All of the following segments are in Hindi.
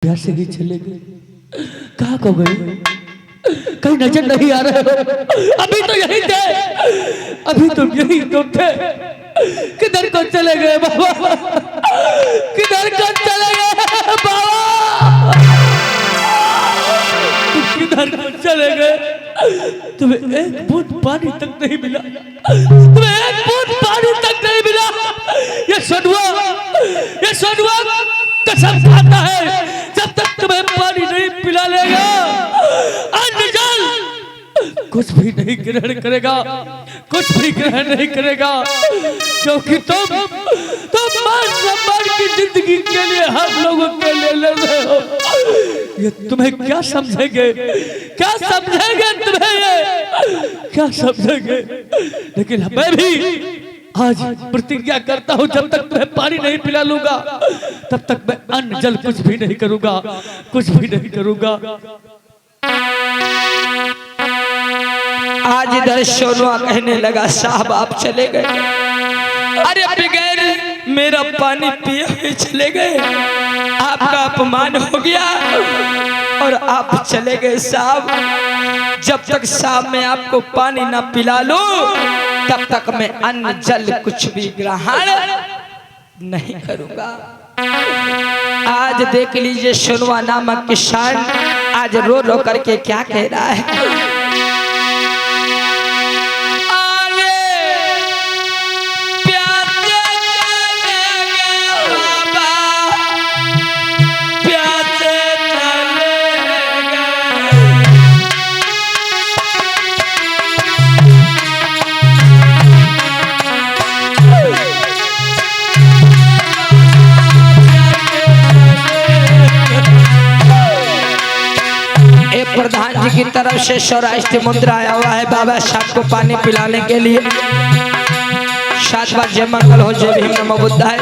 प्यासे ही चले गए। कहाँ खो गए? कहीं नजर नहीं आ रहे हो? अभी तो यही थे, अभी तो यही तो थे। किधर को चले गए बाबा? किधर को चले गए बाबा? किधर को चले गए? तुम्हें एक बूंद पानी तक नहीं मिला, तुम्हें एक बूंद पानी तक नहीं मिला। ये सोनुआ कसम खाता है, जब तक तुम्हें पानी नहीं पिला लेगा अन्न जल कुछ भी नहीं ग्रहण करेगा, कुछ भी ग्रहण नहीं करेगा, क्योंकि तुम मान सम्मान की जिंदगी के लिए हम लोगों के लिए लड़ रहे हो। ये तुम्हें क्या समझेंगे, क्या समझेंगे तुम्हें, ये क्या समझेंगे? लेकिन मैं भी आज प्रतिज्ञा करता हूँ, जब तक तुम्हें पानी नहीं पिला लूंगा तब तक मैं अन्न जल कुछ भी नहीं करूंगा, कुछ भी नहीं करूंगा। आज इधर सोनुआ कहने लगा, साहब आप चले गए, अरे बगैर मेरा पानी पिए हुए चले गए, आपका अपमान हो गया और आप चले गए साहब। जब तक साहब मैं आपको पानी ना पिला लूं तब तक मैं अन्न जल कुछ भी ग्रहण नहीं करूंगा। आज देख लीजिए सोनुआ नामक किसान आज रो रो करके क्या कह रहा है। प्रधान जी की तरफ से सौराष्ट्र मुद्रा आया हुआ है बाबा साहब को पानी पिलाने के लिए। 7 बार जय मंगल हो, जय भीम नमो बुद्धाय।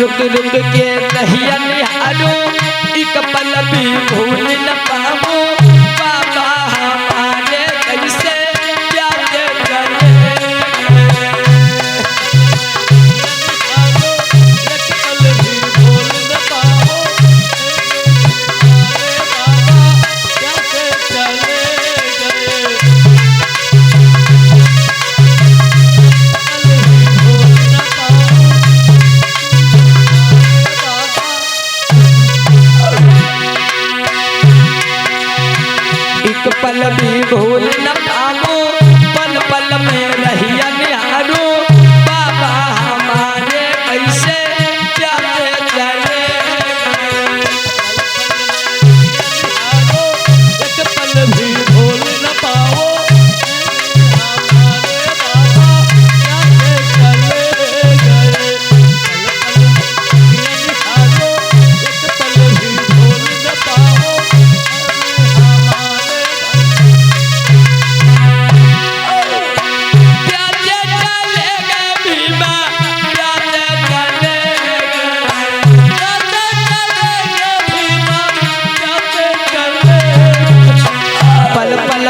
रुक रुक के कहिया निहारो, एक पल भी भूल न पाऊं, बाबा हमारे कैसे प्यार करे। एक पल भी भूल न पाऊं, बाबा कैसे चले गए। पल भी भूल न पाऊं, पल पल में रहिया निहारो, बाबा हमारे कैसे प्यारे चले। एक पल भी भूल न पाओ, हमारे बाबा कैसे चले गए। एक पल भी भूल न पाओ,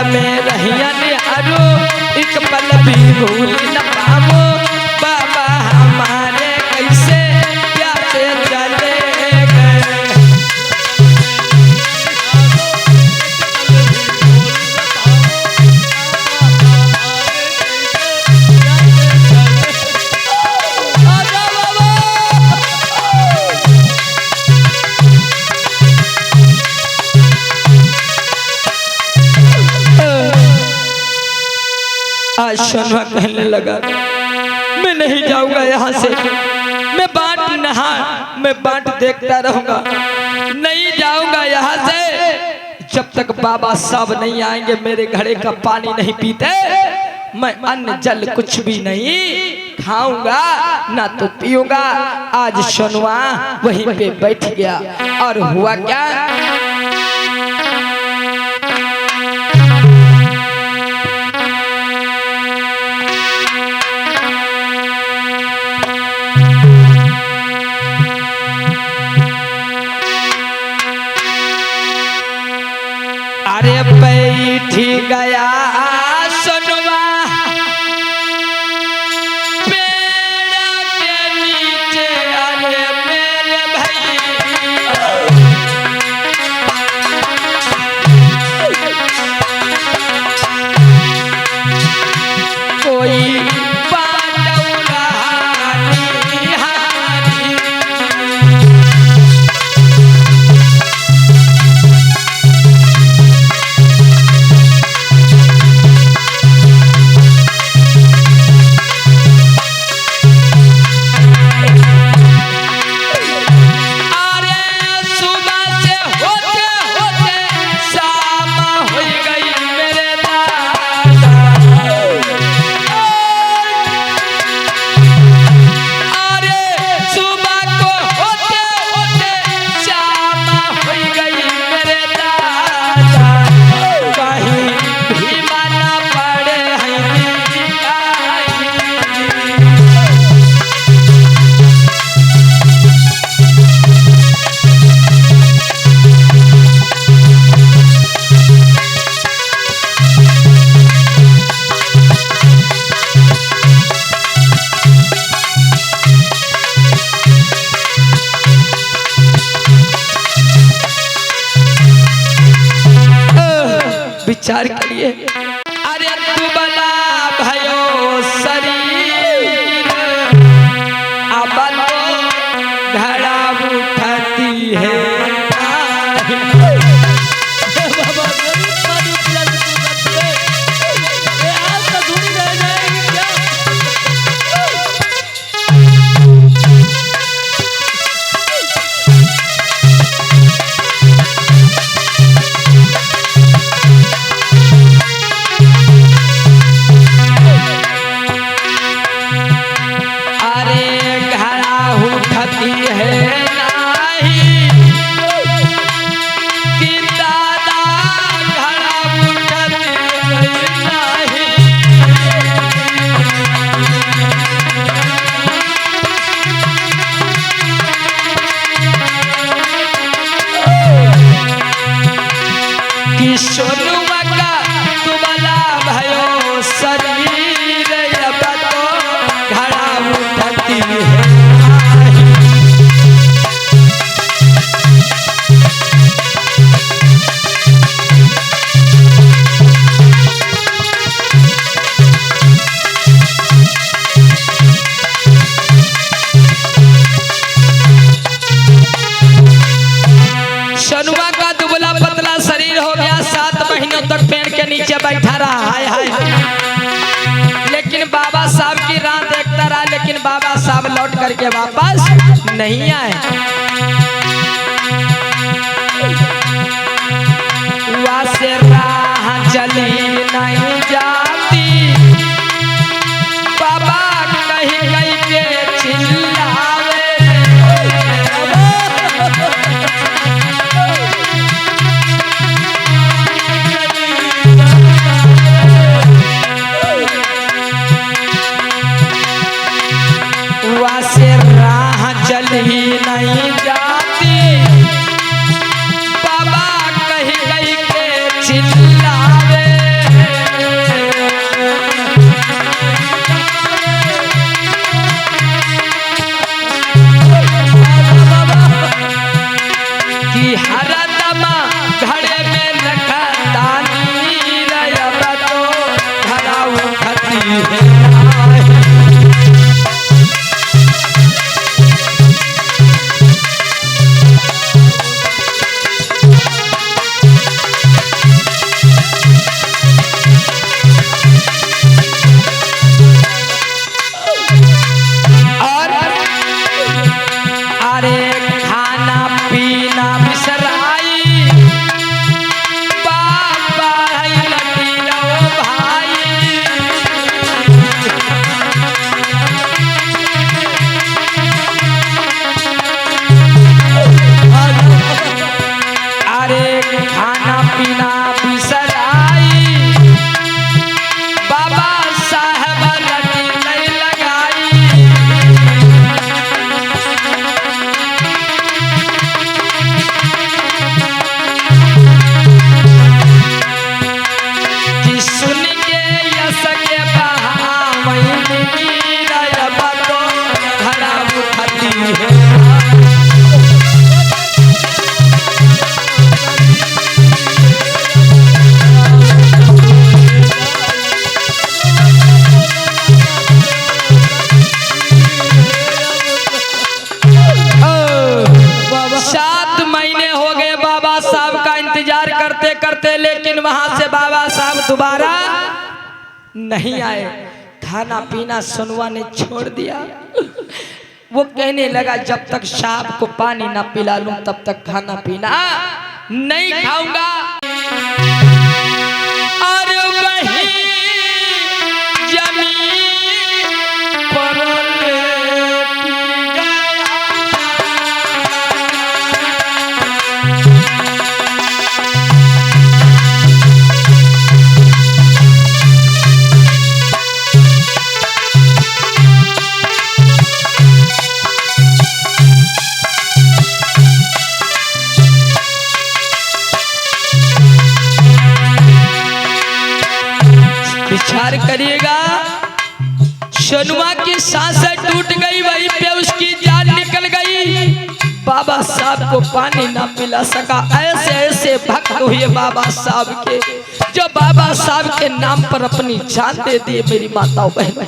में रहिया निहारो, एक पल भी भूल न पाओ, बाबा हमारे कैसे प्यासे चले गए। आज सोनुआ कहने लगा, मैं नहीं जाऊंगा यहाँ से, मैं बाट देखता रहूंगा, नहीं जाऊंगा यहाँ से जब तक बाबा साहब नहीं आएंगे, मेरे घड़े का पानी नहीं पीते, मैं अन्न जल कुछ भी नहीं खाऊंगा ना तो पीऊंगा। आज सोनुआ वहीं पे बैठ गया और हुआ क्या, ही गया सुनवा पेड़ के नीचे अरे मेरे भैया कोई पांडवरा निहारी विचार करिए। अरे तू बना भयो शरीर अब तो घड़ा उठती है बैठा रहा हाय हाय। लेकिन बाबा साहब की राह देखता रहा, लेकिन बाबा साहब लौट करके वापस नहीं आए। वहाँ से राह चली नहीं जाती, बाबा कहीं कहीं के चिल्लावे। ही नहीं जाती, बाबा कहीं कहीं के चिल्लावे। कि हर दमा घड़े में लगा दानी रब तो घड़ा उठती है। 7 महीने हो गए बाबा साहब का इंतजार करते करते, लेकिन वहां से बाबा साहब दोबारा नहीं आए। खाना पीना सोनुआ ने छोड़ दिया। वो कहने लगा जब तक साहब को पानी ना पिला लूं तब तक खाना पीना नहीं खाऊंगा। और वही जमीन पर विचार करिएगा, सोनुआ की सांसें टूट गई, वहीं पे उसकी जान निकल गई। बाबा साहब को पानी ना पिला सका। ऐसे ऐसे भक्त हुए बाबा साहब के, जो बाबा साहब के नाम पर अपनी जान दे दिए। मेरी माताओं बहनों,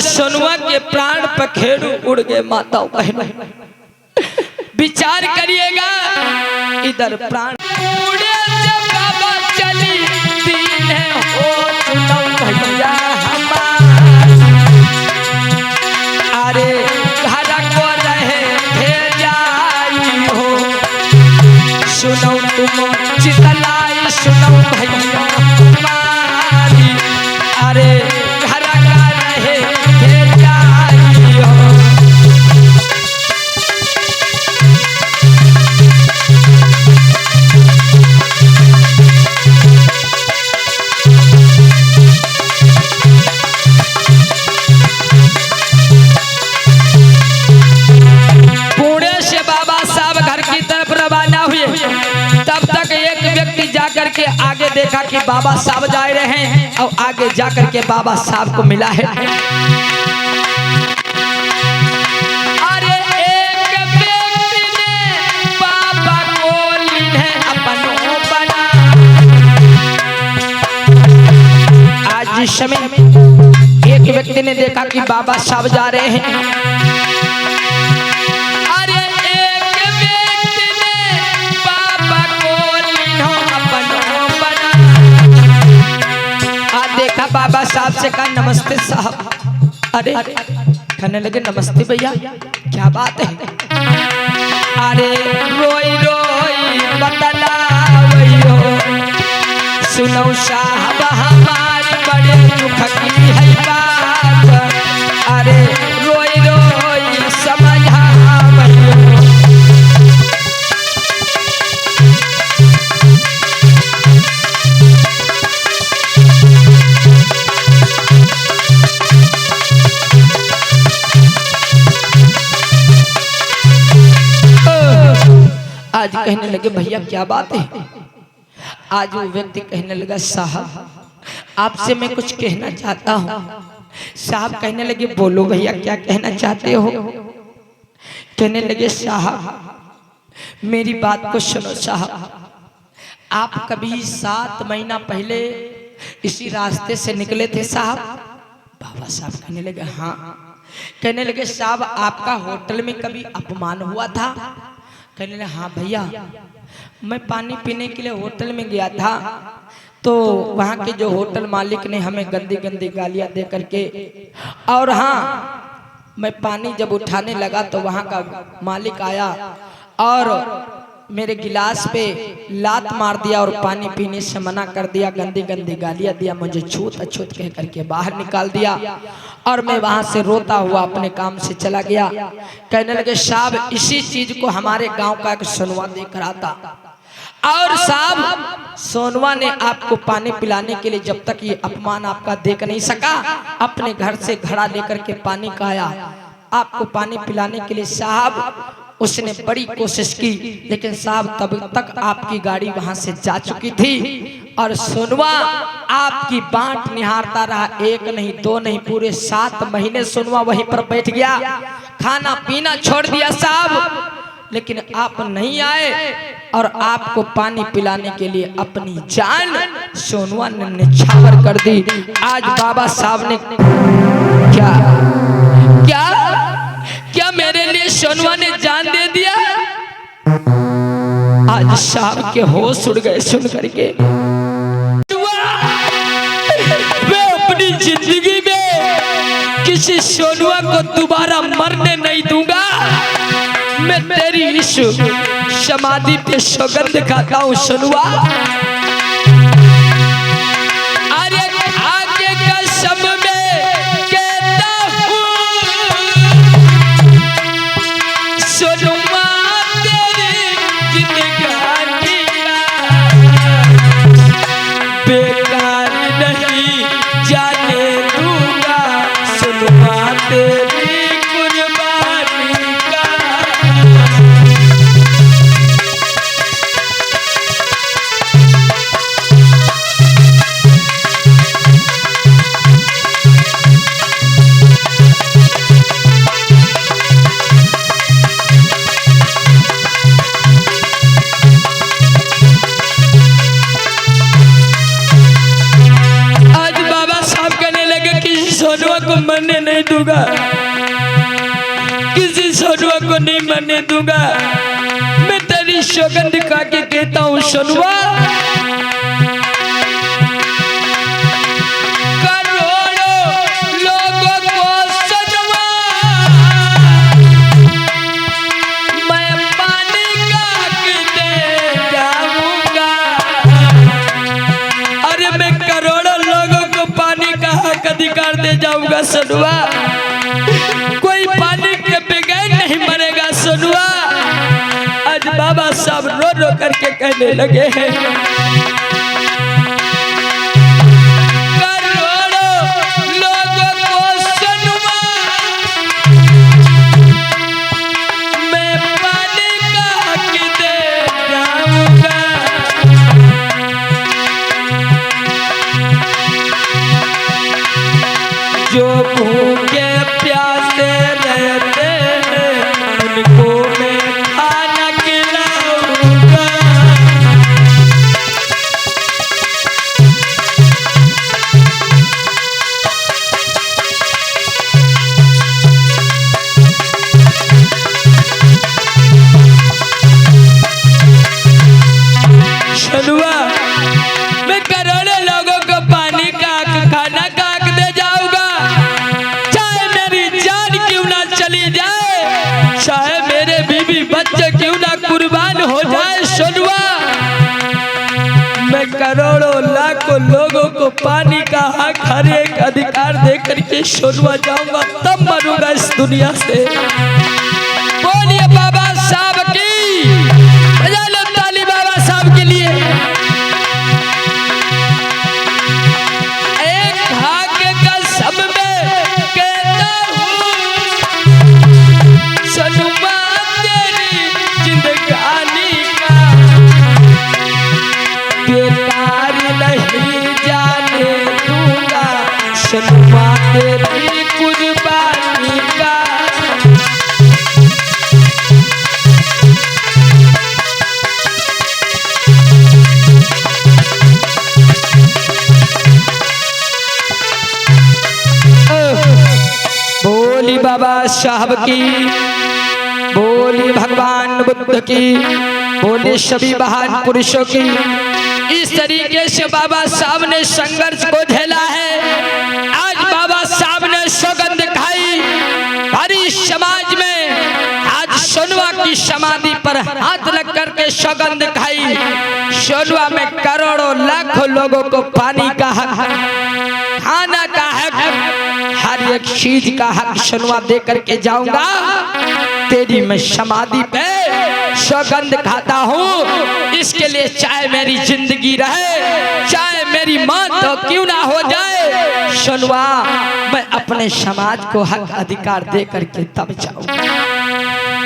सोनुआ के प्राण पखेरु उड़ गए। माताओं बहनों, विचार करिएगा, इधर प्राण उड़े से बाबा चली दीन हो सुनो भैया हमारे। अरे घर को रहे थे जाई हो, सुनो तुम चितलाई सुनो भैया हमारी। अरे के आगे देखा कि बाबा साहब जा रहे हैं, और आगे जाकर के बाबा साहब को मिला है। अरे एक व्यक्ति ने बाबा को लीन है अपनों बना। आज जिस समय एक व्यक्ति ने देखा कि बाबा साहब जा रहे हैं, बाबा साहब से कहा नमस्ते साहब। अरे कहने लगे नमस्ते भैया, क्या बात है? अरे रोई रोई बतलावो सुनो साहब हमारी बड़े दुख की है बात। अरे रोई रोई समझावो। आज कहने लगे भैया क्या बात है? आज वो व्यक्ति कहने लगा साहब आपसे मैं कुछ कहना चाहता हूँ। साहब कहने लगे बोलो भैया क्या कहना चाहते हो? कहने लगे साहब मेरी बात को सुनो साहब, आप कभी 7 महीना पहले इसी रास्ते से निकले थे साहब? बाबा साहब कहने लगे हाँ। कहने लगे साहब आपका होटल में कभी अपमान हुआ था? कहने लगे हाँ भैया, मैं पानी पीने के लिए होटल में गया था, तो वहाँ के जो होटल मालिक ने हमें गंदी गंदी गालियाँ दे करके, और हाँ मैं पानी जब उठाने लगा तो वहां का मालिक आया और मेरे गिलास पे लात मार दिया और पानी पीने से मना कर दिया, गंदी गंदी गालियां दिया, मुझे छूत अछूत कह करके बाहर निकाल दिया। और मैं वहां से रोता हुआ अपने काम से चला गया। कहने लगे साहब इसी चीज को हमारे गांव का एक सोनवा देख रहा था और साहब सोनवा ने आपको पानी पिलाने के लिए जब तक ये अपमान आपका देख नहीं सका, अपने घर से घड़ा लेकर के पानी का आया आपको पानी पिलाने के लिए। साहब उसने बड़ी कोशिश की लेकिन साहब तब तक आपकी गाड़ी वहां से जा चुकी थी और सोनवा आपकी बाट निहारता रहा। एक नहीं दो नहीं पूरे 7 महीने सोनवा वहीं पर बैठ गया, खाना पीना छोड़ दिया साहब, लेकिन आप नहीं आए और आपको पानी पिलाने के लिए अपनी जान सोनवा ने निछावर कर दी। आज बाबा साहब ने क्या क्या क्या मेरे लिए सोनवा ने जान दे दिया। आज साहब के होश उड़ गए सुन करके। मैं अपनी जिंदगी में किसी सोनवा को दोबारा मरने नहीं दूंगा। मैं तेरी इस समाधि पे सौगंध खाता हूँ सोनवा। अरे आगे का सब में कहता हूँ सोनवा तेरी जिंदगानी बेकार नहीं जाने दूंगा सोनवा तेरी कुर्बानी का। मरने नहीं दूंगा, किसी सोनवा को नहीं मरने दूंगा। मैं तेरी सौगंध खा के कहता हूँ सोनवा। करोड़ों लोगों को सोनवा मैं पानी का दे जाऊंगा। अरे मैं करोड़ों लोगों को पानी का हक अधिकार दे जाऊंगा सोनवा। कोई पानी के बगैर नहीं मरेगा सोनवा। आज बाबा साहब रो रो करके कहने लगे हैं करोड़ों लोगों को सोनवा मैं पानी का हक दे जाऊंगा। जो भूखे प्यासे रहते हैं उनको मैं खाना खिलाऊंगा। सोनवा मैं करोड़ों लोगों को पानी का खाना का दे जाऊंगा। चाहे मेरी जान क्यों ना चली जाए, चाहे मेरे बीबी बच्चे क्यों ना कुर्बान हो जाए सोनवा। मैं करोड़ों लाखों लोगों को पानी का हक हर एक अधिकार दे करके सोनवा जाऊंगा, तब मरूंगा इस दुनिया से। बोलिए बाबा साहब की, बजा लो ताली बाबा साहब के लिए। एक भाग्य का सब में कहता हूँ सोनवा तेरी जिंदगानी का बेकार नहीं जाने दूंगा सोनवा तेरी कुर्बानी का। बोली बाबा साहब की, बोली भगवान बुद्ध की, बोली सभी महान पुरुषों की। इस तरीके से बाबा साहब ने संघर्ष को झेला है। आज बाबा साहब ने सौगंध खाई, हरी की समाधि पर हाथ लग करके सौगंध खाई, सोनवा में करोड़ों लाखों लोगों को पानी का हक, खाना का हक, हर एक चीज का हक सोनवा दे करके जाऊंगा। तेरी मैं समाधि पे सौगंध खाता हूँ, इसके लिए चाहे मेरी जिंदगी रहे, चाहे मेरी मौत तो क्यों ना हो जाए, सोनवा मैं अपने समाज को हक अधिकार दे करके तब जाऊंगा।